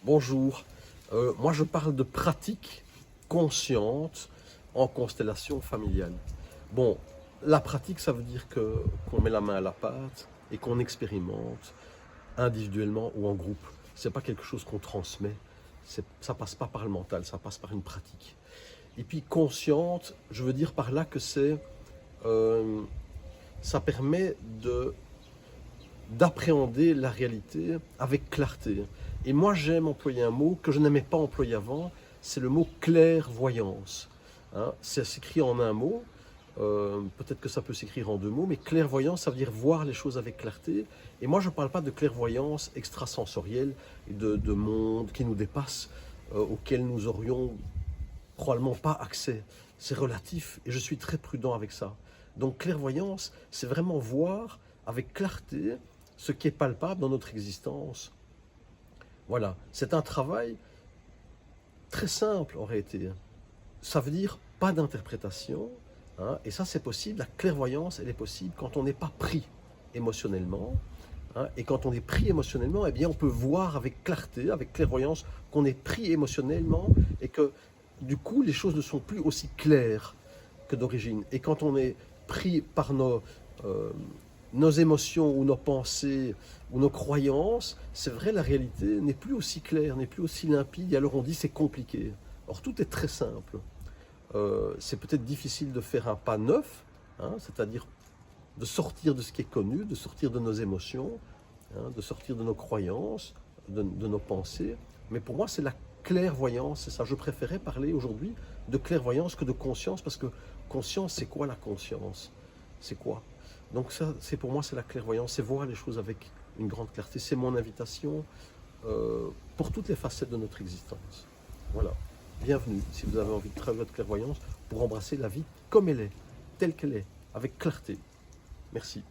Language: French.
Bonjour, moi je parle de pratique consciente en constellation familiale. Bon, la pratique ça veut dire qu'on met la main à la pâte et qu'on expérimente individuellement ou en groupe. C'est pas quelque chose qu'on transmet, ça passe pas par le mental, ça passe par une pratique. Et puis consciente, je veux dire par là que euh, ça permet d'appréhender la réalité avec clarté. Et moi, j'aime employer un mot que je n'aimais pas employer avant, c'est le mot clairvoyance. Hein, ça s'écrit en un mot, peut-être que ça peut s'écrire en deux mots, mais clairvoyance, ça veut dire voir les choses avec clarté. Et moi, je ne parle pas de clairvoyance extrasensorielle, et de monde qui nous dépasse, auquel nous aurions probablement pas accès. C'est relatif et je suis très prudent avec ça. Donc clairvoyance, c'est vraiment voir avec clarté ce qui est palpable dans notre existence. Voilà, c'est un travail très simple en réalité. Ça veut dire pas d'interprétation, hein, et ça c'est possible. La clairvoyance, elle est possible quand on n'est pas pris émotionnellement. Hein, et quand on est pris émotionnellement, eh bien on peut voir avec clarté, avec clairvoyance, qu'on est pris émotionnellement et que du coup les choses ne sont plus aussi claires que d'origine. Et quand on est pris par euh, nos émotions ou nos pensées ou nos croyances, c'est vrai, la réalité n'est plus aussi claire, n'est plus aussi limpide, et alors on dit c'est compliqué. Or tout est très simple. C'est peut-être difficile de faire un pas neuf, hein, c'est-à-dire de sortir de ce qui est connu, de sortir de nos émotions, hein, de sortir de nos croyances, de nos pensées. Mais pour moi, c'est la clairvoyance, c'est ça. Je préférais parler aujourd'hui de clairvoyance que de conscience, parce que conscience, c'est quoi la conscience? C'est quoi? Donc ça, c'est pour moi, c'est la clairvoyance, c'est voir les choses avec une grande clarté. C'est mon invitation pour toutes les facettes de notre existence. Voilà. Bienvenue, si vous avez envie de travailler votre clairvoyance, pour embrasser la vie comme elle est, telle qu'elle est, avec clarté. Merci.